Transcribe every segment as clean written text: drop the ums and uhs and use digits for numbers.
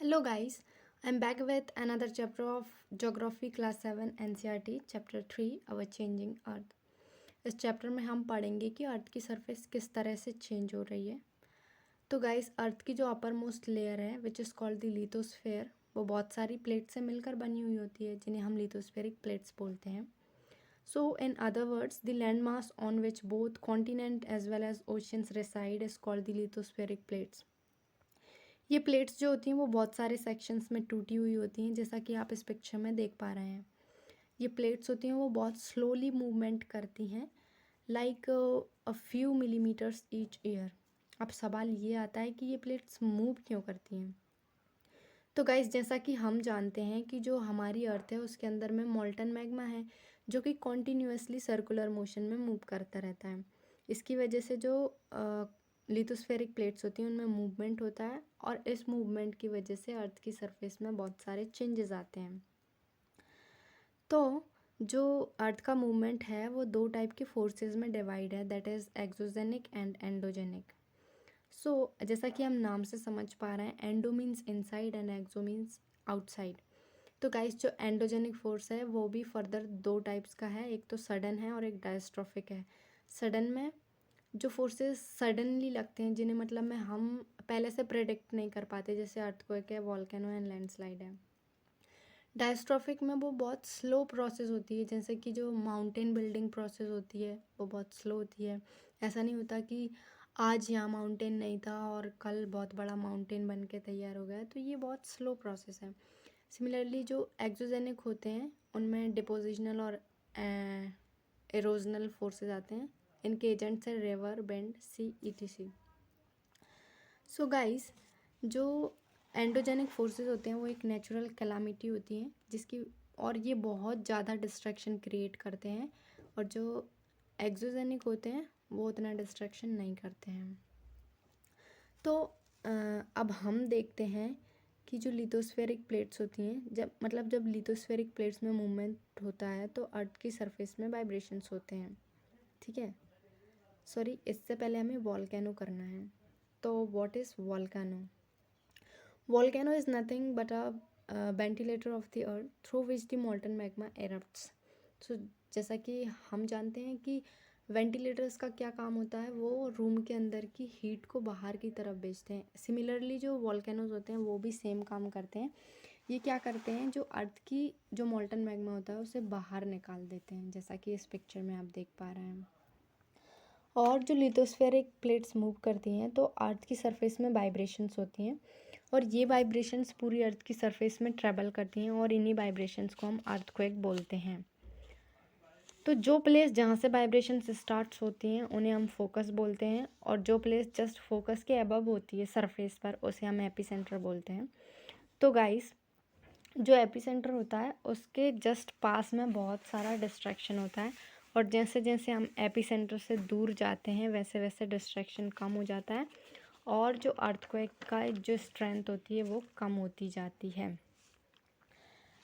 Hello guys, I'm back with another chapter of Geography Class 7 NCERT Chapter 3 Our Changing Earth। इस chapter में हम पढ़ेंगे कि अर्थ की सरफेस किस तरह से चेंज हो रही है। तो गाइस, अर्थ की जो अपर मोस्ट लेयर है which is called the lithosphere, वो बहुत सारी प्लेट से मिलकर बनी हुई होती है जिन्हें हम लिथोस्फेरिक प्लेट्स बोलते हैं। So in other words, the land mass on which both continent as well as oceans reside is called the lithospheric plates. ये प्लेट्स जो होती हैं वो बहुत सारे सेक्शंस में टूटी हुई होती हैं, जैसा कि आप इस पिक्चर में देख पा रहे हैं। ये प्लेट्स होती हैं वो बहुत स्लोली मूवमेंट करती हैं, like a few millimetres each year. अब सवाल ये आता है कि ये प्लेट्स मूव क्यों करती हैं। तो गाइस, जैसा कि हम जानते हैं कि जो हमारी अर्थ है उसके अंदर में मॉल्टन मैग्मा है जो कि कॉन्टीन्यूअसली सर्कुलर मोशन में मूव करता रहता है। इसकी वजह से जो लिथोस्फेरिक प्लेट्स होती हैं उनमें मूवमेंट होता है, और इस मूवमेंट की वजह से अर्थ की सरफेस में बहुत सारे चेंजेस आते हैं। तो जो अर्थ का मूवमेंट है वो दो टाइप के फोर्सेस में डिवाइड है, that is exogenic and endogenic. So जैसा कि हम नाम से समझ पा रहे हैं, endo means inside and exo means outside. तो गाइस, जो एंडोजेनिक फोर्स है वो भी फर्दर दो टाइप्स का है, एक तो सडन है और एक डायस्ट्रोफिक है। सडन में जो फोर्सेस सडनली लगते हैं, जिन्हें मतलब में हम पहले से प्रेडिक्ट नहीं कर पाते, जैसे अर्थक्वेक है, वॉल्केनो एंड लैंडस्लाइड है। डायस्ट्रोफिक में वो बहुत स्लो प्रोसेस होती है, जैसे कि जो माउंटेन बिल्डिंग प्रोसेस होती है वो बहुत स्लो होती है। ऐसा नहीं होता कि आज यहाँ माउंटेन नहीं था और कल बहुत बड़ा माउंटेन बन के तैयार हो गया, तो ये बहुत स्लो प्रोसेस है। सिमिलरली जो एक्सोजेनिक होते हैं उनमें डिपोजिशनल और एरोजनल फोर्सेस आते हैं। इनके एजेंट्स हैं रिवर, बेंड, सी, ईटीसी। सो गाइस, जो एंडोजेनिक फोर्सेस होते हैं वो एक नेचुरल कैलामिटी होती हैं जिसकी, और ये बहुत ज़्यादा डिस्ट्रैक्शन क्रिएट करते हैं, और जो एक्सोजेनिक होते हैं वो उतना डिस्ट्रैक्शन नहीं करते हैं। तो अब हम देखते हैं कि जो लिथोस्फेरिक प्लेट्स होती हैं, जब लिथोस्फेरिक प्लेट्स में मूवमेंट होता है तो अर्थ की सरफेस में वाइब्रेशंस होते हैं। ठीक है, सॉरी, इससे पहले हमें वॉल्केनो करना है। तो what is volcano? Volcano is nothing but a ventilator of the earth through which the molten magma erupts. So जैसा कि हम जानते हैं कि वेंटिलेटर्स का क्या काम होता है, वो रूम के अंदर की हीट को बाहर की तरफ भेजते हैं। सिमिलरली जो वॉल्केनोज होते हैं वो भी सेम काम करते हैं। ये क्या करते हैं, जो अर्थ की जो मॉल्टन मैग्मा होता है उसे बाहर निकाल देते हैं, जैसा कि इस पिक्चर में आप देख पा रहे हैं। और जो लिथोस्फेरिक प्लेट्स मूव करती हैं तो अर्थ की सरफेस में वाइब्रेशंस होती हैं, और ये वाइब्रेशंस पूरी अर्थ की सरफेस में ट्रैवल करती हैं, और इन्हीं वाइब्रेशंस को हम अर्थक्वेक बोलते हैं। तो जो प्लेस जहाँ से वाइब्रेशंस स्टार्ट्स होती हैं उन्हें हम फोकस बोलते हैं, और जो प्लेस जस्ट फोकस के अबव होती है सरफेस पर उसे हम एपिसेंटर बोलते हैं। तो गाइस, जो एपिसेंटर होता है उसके जस्ट पास में बहुत सारा डिस्ट्रैक्शन होता है, और जैसे जैसे हम एपिसेंटर से दूर जाते हैं वैसे वैसे डिस्ट्रैक्शन कम हो जाता है, और जो अर्थक्वेक का जो स्ट्रेंथ होती है वो कम होती जाती है।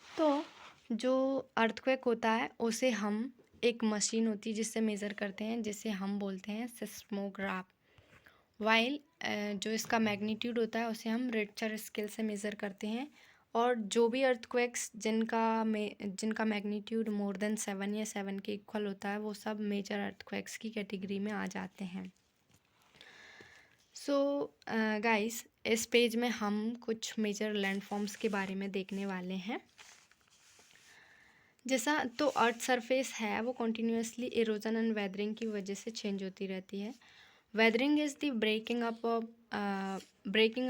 तो जो अर्थक्वेक होता है उसे हम, एक मशीन होती है जिससे मेज़र करते हैं, जिसे हम बोलते हैं सिस्मोग्राफ। वाइल जो इसका मैग्नीट्यूड होता है उसे हम रिक्टर स्केल से मेज़र करते हैं, और जो भी अर्थक्वेक्स जिनका मैग्नीट्यूड मोर देन 7 या 7 के इक्वल होता है वो सब मेजर अर्थक्वेक्स की कैटेगरी में आ जाते हैं। सो गाइस, इस पेज में हम कुछ मेजर लैंडफॉर्म्स के बारे में देखने वाले हैं। जैसा तो अर्थ सरफेस है वो कॉन्टीन्यूसली इरोजन एंड वेदरिंग की वजह से चेंज होती रहती है। Weathering is the breaking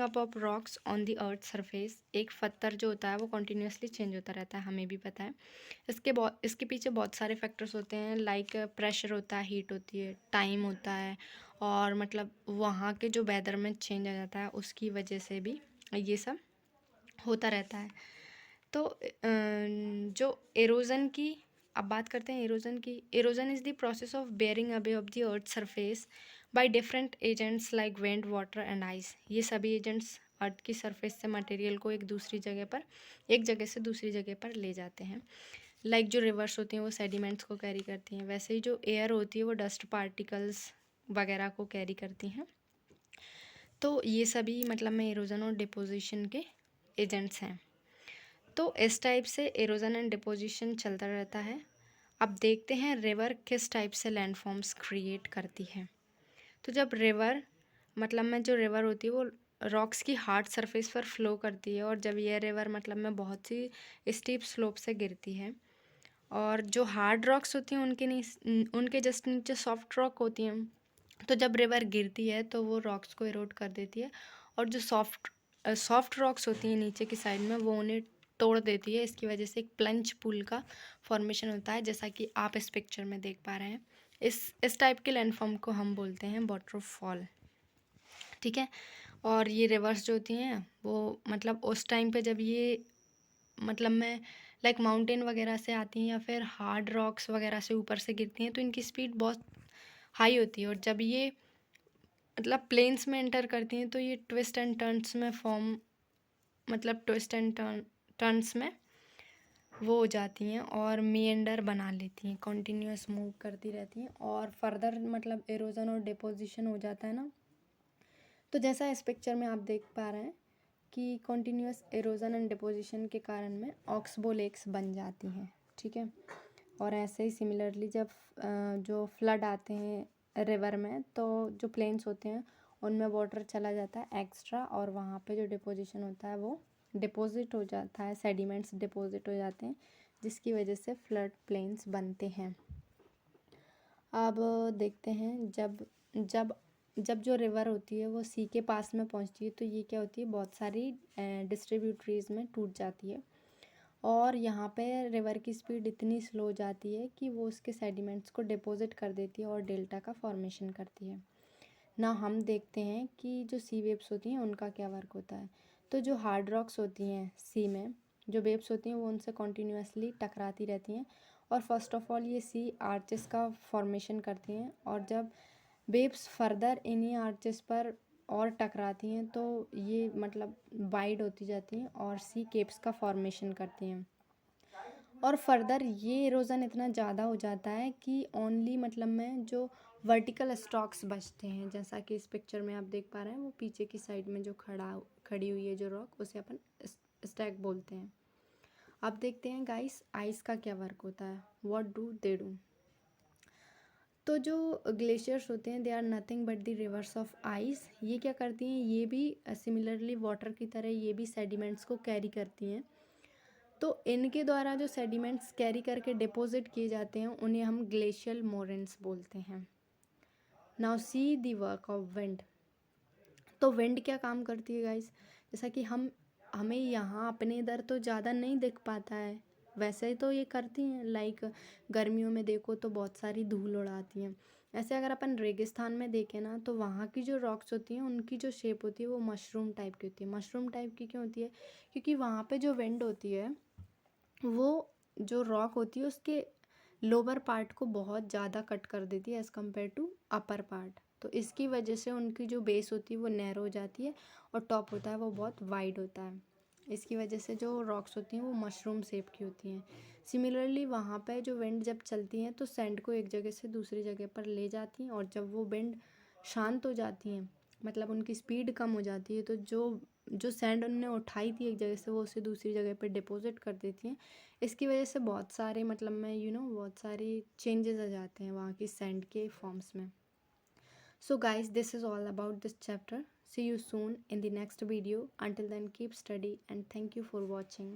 up of rocks on the earth surface. एक पत्थर जो होता है वो कॉन्टीन्यूसली चेंज होता रहता है, हमें भी पता है। इसके पीछे बहुत सारे फैक्टर्स होते हैं, लाइक प्रेशर होता है, हीट होती है, टाइम होता है, और मतलब वहाँ के जो वेदर में चेंज आ जाता है उसकी वजह से भी ये सब होता रहता है। तो जो एरोजन की, अब बात करते हैं एरोजन की। Halogen is the process of bearing away of the earth surface by different agents like wind, water and ice. ये सभी एजेंट्स अर्थ की सरफेस से मटेरियल को एक जगह से दूसरी जगह पर ले जाते हैं। लाइक जो रिवर्स होती हैं वो सेडिमेंट्स को कैरी करती हैं, वैसे ही जो एयर होती है वो डस्ट पार्टिकल्स वगैरह को कैरी करती हैं। तो ये सभी मतलब में इरोजन और डिपोजिशन के एजेंट्स हैं। तो इस टाइप से एरोजन एंड डिपोजिशन चलता रहता है। अब देखते हैं रिवर किस टाइप से लैंडफॉर्म्स क्रिएट करती है। तो जब रिवर मतलब में जो रिवर होती है वो रॉक्स की हार्ड सरफेस पर फ्लो करती है, और जब ये रिवर मतलब में बहुत सी स्टीप स्लोप से गिरती है, और जो हार्ड रॉक्स होती हैं उनके जस्ट नीचे सॉफ्ट रॉक होती हैं, तो जब रिवर गिरती है तो वो रॉक्स को इरोड कर देती है, और जो सॉफ्ट रॉक्स होती हैं नीचे की साइड में वो उन्हें तोड़ देती है। इसकी वजह से एक प्लंज पूल का फॉर्मेशन होता है, जैसा कि आप इस पिक्चर में देख पा रहे हैं। इस टाइप के लैंडफॉर्म को हम बोलते हैं वाटरफॉल। ठीक है। और ये रिवर्स जो होती हैं वो मतलब उस टाइम पे जब ये मतलब में लाइक माउंटेन वगैरह से आती हैं या फिर हार्ड रॉक्स वगैरह से ऊपर से गिरती हैं, तो इनकी स्पीड बहुत हाई होती है, और जब ये मतलब प्लेन्स में एंटर करती हैं तो ये ट्विस्ट एंड टर्न्स में फॉर्म मतलब ट्विस्ट एंड टर्न्स में वो हो जाती हैं और मेंडर बना लेती हैं, कंटिन्यूअस मूव करती रहती हैं, और फर्दर मतलब एरोजन और डिपोजिशन हो जाता है ना। तो जैसा इस पिक्चर में आप देख पा रहे हैं कि कॉन्टीन्यूस एरोजन एंड डिपोजिशन के कारण में ऑक्सबो लेक्स बन जाती हैं। ठीक है। और ऐसे ही सिमिलरली जब जो फ्लड आते हैं रिवर में, तो जो प्लेन्स होते हैं उनमें वाटर चला जाता है एक्स्ट्रा, और वहाँ पे जो डिपोजिशन होता है वो डिपॉजिट हो जाता है, सेडिमेंट्स डिपॉजिट हो जाते हैं, जिसकी वजह से फ्लड प्लेन्स बनते हैं। अब देखते हैं जब जब जब जो रिवर होती है वो सी के पास में पहुंचती है, तो ये क्या होती है, बहुत सारी डिस्ट्रीब्यूटरीज में टूट जाती है, और यहाँ पे रिवर की स्पीड इतनी स्लो हो जाती है कि वो उसके सेडिमेंट्स को डिपॉजिट कर देती है और डेल्टा का फॉर्मेशन करती है ना। हम देखते हैं कि जो सी वेव्स होती हैं उनका क्या वर्क होता है। तो जो हार्ड रॉक्स होती हैं सी में, जो वेव्स होती हैं वो उनसे कॉन्टीन्यूसली टकराती रहती हैं, और फर्स्ट ऑफ ऑल ये सी आर्चेस का फॉर्मेशन करती हैं, और जब वेव्स फर्दर इन्हीं आर्चेस पर और टकराती हैं तो ये मतलब वाइड होती जाती हैं और सी केप्स का फॉर्मेशन करती हैं, और फर्दर ये इरोजन इतना ज़्यादा हो जाता है कि ओनली मतलब में जो वर्टिकल स्टॉक्स बचते हैं, जैसा कि इस पिक्चर में आप देख पा रहे हैं, वो पीछे की साइड में जो खड़ी हुई है जो रॉक, उसे अपन स्टैक बोलते हैं। अब देखते हैं गाइस आइस का क्या वर्क होता है, व्हाट डू दे डू। तो जो ग्लेशियर्स होते हैं they are nothing but the rivers of ice. ये क्या करती हैं, ये भी सिमिलरली वाटर की तरह ये भी सेडिमेंट्स को कैरी करती हैं। तो इनके द्वारा जो सेडिमेंट्स कैरी करके डिपॉजिट किए जाते हैं उन्हें हम ग्लेशियल मोरेन्स बोलते हैं। Now see the work of wind. तो विंड क्या काम करती है गाइस, जैसा कि हमें यहाँ अपने इधर तो ज़्यादा नहीं दिख पाता है, वैसे तो ये करती हैं, लाइक गर्मियों में देखो तो बहुत सारी धूल उड़ाती हैं। ऐसे अगर अपन रेगिस्तान में देखें ना, तो वहाँ की जो रॉक्स होती हैं उनकी जो शेप होती है वो मशरूम टाइप की होती है। मशरूम टाइप की क्यों होती है, क्योंकि वहाँ पे जो विंड होती है वो जो रॉक होती है उसके लोअर पार्ट को बहुत ज़्यादा कट कर देती है as compare to upper part. तो इसकी वजह से उनकी जो बेस होती है वो नैरो हो जाती है, और टॉप होता है वो बहुत वाइड होता है। इसकी वजह से जो रॉक्स होती हैं वो मशरूम शेप की होती हैं। सिमिलरली वहाँ पे जो विंड जब चलती हैं तो सैंड को एक जगह से दूसरी जगह पर ले जाती हैं, और जब वो विंड शांत हो जाती हैं मतलब उनकी स्पीड कम हो जाती है, तो जो जो सैंड उनने उठाई थी एक जगह से वो उसे दूसरी जगह पर डिपॉजिट कर देती हैं। इसकी वजह से बहुत सारे मतलब में बहुत सारे चेंजेस आ जाते हैं वहाँ की सैंड के फॉर्म्स में। So guys, this is all about this chapter. See you soon in the next video. Until then, keep study and thank you for watching.